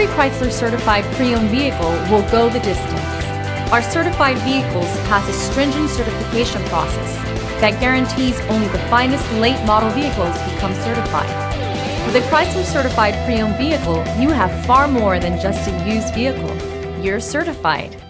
every Chrysler certified pre-owned vehicle will go the distance. Our certified vehicles pass a stringent certification process that guarantees only the finest late model vehicles become certified. With a Chrysler certified pre-owned vehicle, you have far more than just a used vehicle. You're certified.